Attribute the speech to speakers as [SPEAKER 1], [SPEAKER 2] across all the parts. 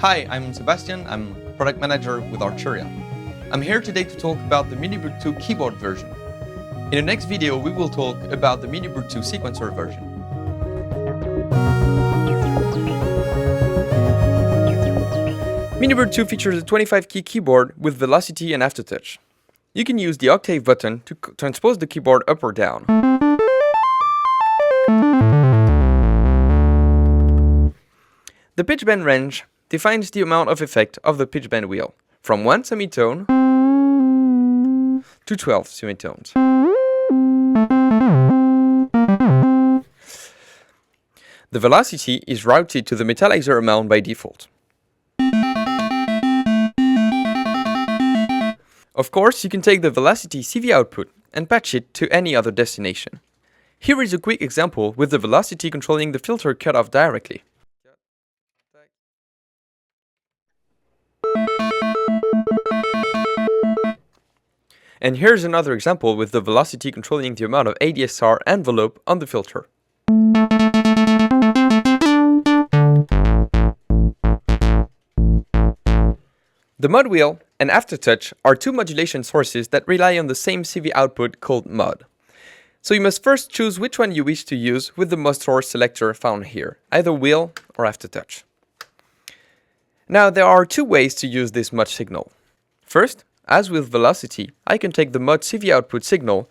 [SPEAKER 1] Hi, I'm Sebastian. I'm product manager with Arturia. I'm here today to talk about the MiniBrute 2 keyboard version. In the next video, we will talk about the MiniBrute 2 sequencer version. MiniBrute 2 features a 25-key keyboard with velocity and aftertouch. You can use the octave button to transpose the keyboard up or down. The pitch bend range defines the amount of effect of the pitch bend wheel, from 1 semitone to 12 semitones. The velocity is routed to the metallizer amount by default. Of course, you can take the velocity CV output and patch it to any other destination. Here is a quick example with the velocity controlling the filter cutoff directly. And here's another example with the velocity controlling the amount of ADSR envelope on the filter. The mod wheel and aftertouch are two modulation sources that rely on the same CV output called mod. So you must first choose which one you wish to use with the mod source selector found here, either wheel or aftertouch. Now there are two ways to use this mod signal. First, as with velocity, I can take the mod CV output signal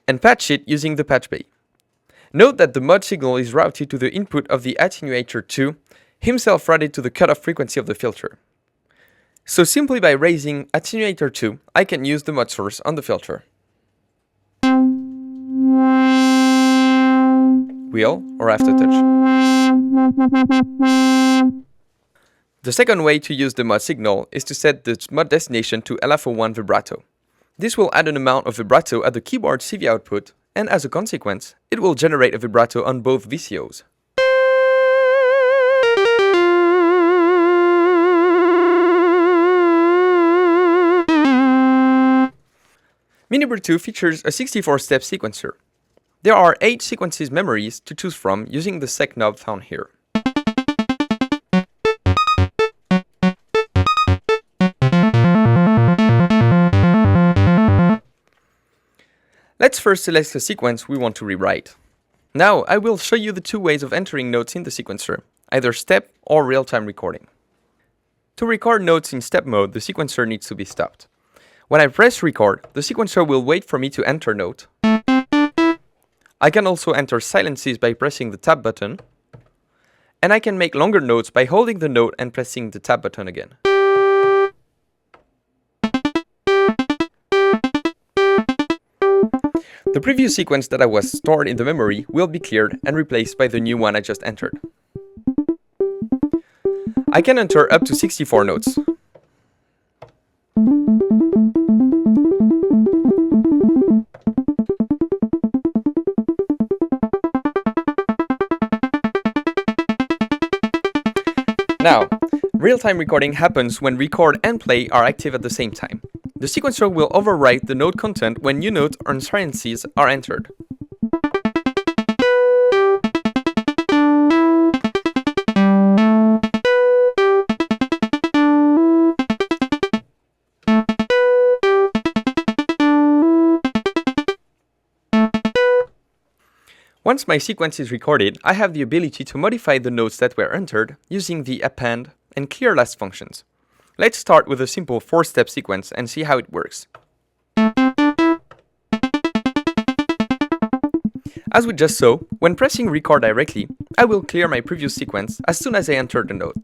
[SPEAKER 1] and patch it using the patch bay. Note that the mod signal is routed to the input of the attenuator 2, himself routed to the cutoff frequency of the filter. So simply by raising attenuator 2, I can use the mod source on the filter. Wheel or aftertouch. The second way to use the mod signal is to set the mod destination to LFO1 vibrato. This will add an amount of vibrato at the keyboard CV output, and as a consequence, it will generate a vibrato on both VCOs. MiniBrute 2 features a 64-step sequencer. There are 8 sequences memories to choose from using the sec knob found here. Let's first select the sequence we want to rewrite. Now I will show you the two ways of entering notes in the sequencer, either step or real-time recording. To record notes in step mode, the sequencer needs to be stopped. When I press record, the sequencer will wait for me to enter note. I can also enter silences by pressing the tab button, and I can make longer notes by holding the note and pressing the tab button again. The previous sequence that was stored in the memory will be cleared and replaced by the new one I just entered. I can enter up to 64 notes. Now, real-time recording happens when record and play are active at the same time. The sequencer will overwrite the note content when new notes or silences are entered. Once my sequence is recorded, I have the ability to modify the notes that were entered using the append and clear last functions. Let's start with a simple 4-step sequence and see how it works. As we just saw, when pressing record directly, I will clear my previous sequence as soon as I enter the note.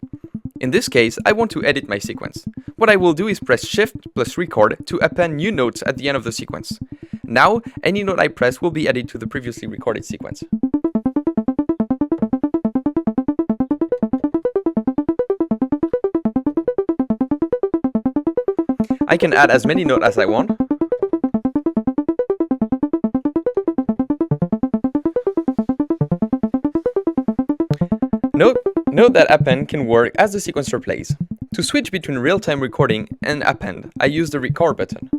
[SPEAKER 1] In this case, I want to edit my sequence. What I will do is press Shift plus record to append new notes at the end of the sequence. Now, any note I press will be added to the previously recorded sequence. I can add as many notes as I want. Note that append can work as the sequencer plays. To switch between real-time recording and append, I use the record button.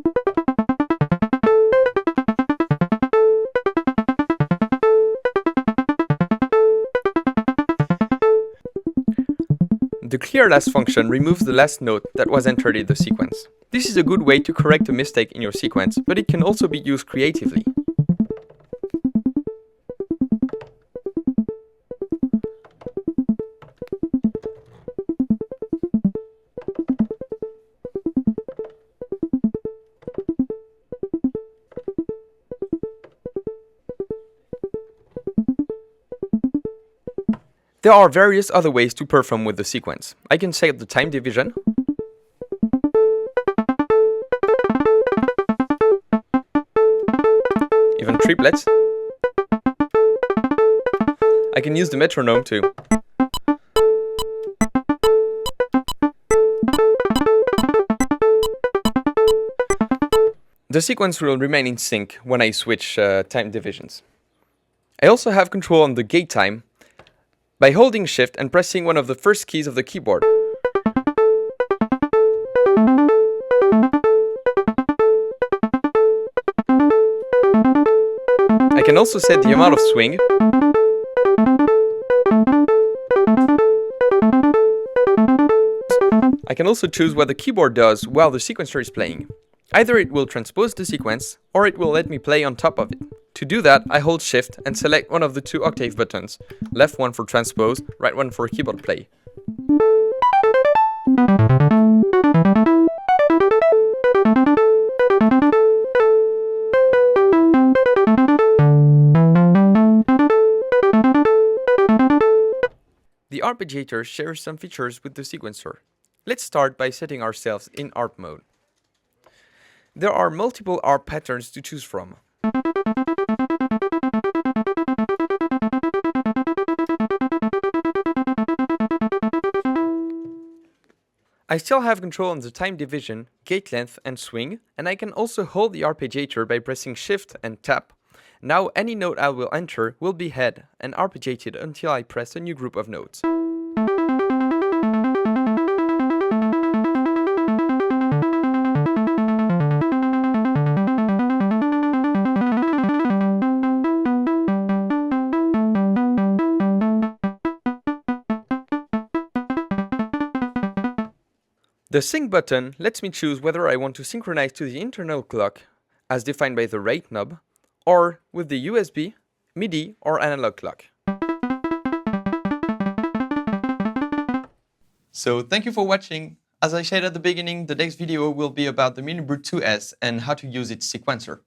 [SPEAKER 1] The clear last function removes the last note that was entered in the sequence. This is a good way to correct a mistake in your sequence, but it can also be used creatively. There are various other ways to perform with the sequence. I can set the time division, even triplets. I can use the metronome too. The sequence will remain in sync when I switch time divisions. I also have control on the gate time by holding Shift and pressing one of the first keys of the keyboard. I can also set the amount of swing. I can also choose what the keyboard does while the sequencer is playing. Either it will transpose the sequence, or it will let me play on top of it. To do that, I hold Shift and select one of the two octave buttons, left one for transpose, right one for keyboard play. The arpeggiator shares some features with the sequencer. Let's start by setting ourselves in ARP mode. There are multiple ARP patterns to choose from. I still have control on the time division, gate length and swing, and I can also hold the arpeggiator by pressing Shift and tap. Now any note I will enter will be head and arpeggiated until I press a new group of notes. The Sync button lets me choose whether I want to synchronize to the internal clock, as defined by the rate knob, or with the USB, MIDI or analog clock. So thank you for watching. As I said at the beginning, the next video will be about the Mini Brute 2S and how to use its sequencer.